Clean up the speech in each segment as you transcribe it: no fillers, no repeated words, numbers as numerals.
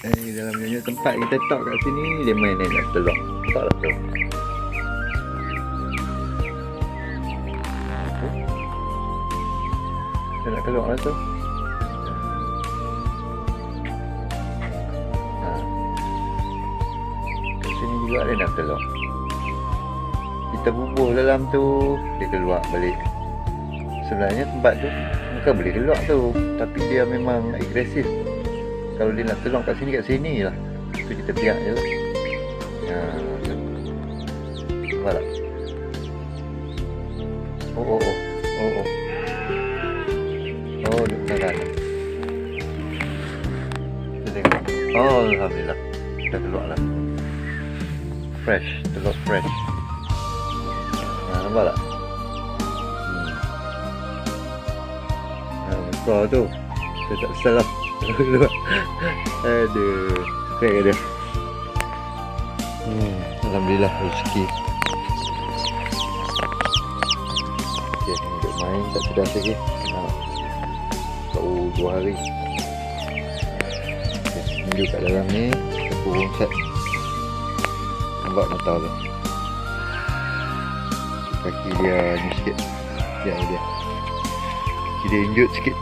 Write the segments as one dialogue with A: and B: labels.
A: Dalam banyak tempat kita letak kat sini, dia main nak telok. Nampak lah tu. Dia nak keluar lah tu. Kat sini juga dia nak telok. Kita bubuh dalam tu, dia keluar balik. Sebenarnya tempat tu bukan boleh keluar tu, tapi dia memang agresif. Kalau dia nak telok kat sini lah. Tu kita biar je lah. Nampak tak? Oh, dia beneran. Kita tengok. Oh, Alhamdulillah. Dah keluar lah. Fresh, telur fresh. Nampak tak? Besar tu. Saya tak salah. Aduh, kaya dia. Alhamdulillah rezeki. Okay, duduk main tak sedap lagi. Baru 2 hari. Okay, minggu kat dalam ni kita kurung set. Nampak mata tu. Kaki dia ni sikit. Dia. Kaki dia injut sikit.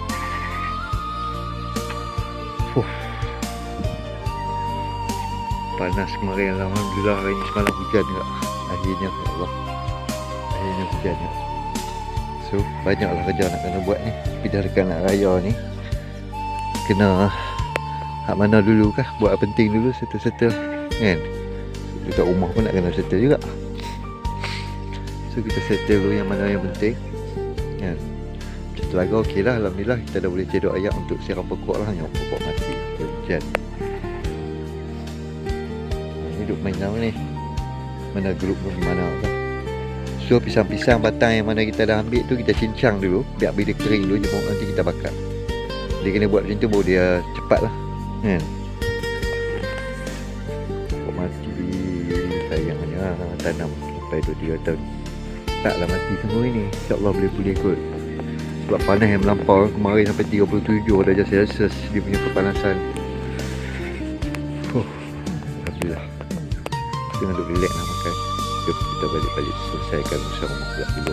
A: Panas kemarin, alhamdulillah hari ni semalam hujan juga. Akhirnya, ya Allah, akhirnya hujan juga. So banyaklah kerja nak kena buat ni. Tapi dah dekat nak raya ni, kena hak mana dulu kah, buat penting dulu, settle kan. Dekat rumah pun nak kena settle juga. So kita settle dulu yang mana yang penting kan. Macam telaga okey lah, alhamdulillah kita dah boleh cedok ayak untuk siram pokok lah. Yang pokok mati, dia hujan. Hidup main dalam ni, mana grup pun mana kan. So pisang-pisang batang yang mana kita dah ambil tu kita cincang dulu, biar dia kering dulu, jemput nanti kita bakar. Dia kena buat macam tu baru dia cepat lah kan. Pokok mati sayangnya tanam sampai 2-3 tahun taklah mati semua ini. InsyaAllah boleh pulih kot. Sebab panas yang melampau kemarin sampai 37 darjah Celsius dia punya kepanasan. Alhamdulillah. Kita duduk relax nak makan. Jom kita balik-balik selesaikan usaha rumah pula dulu.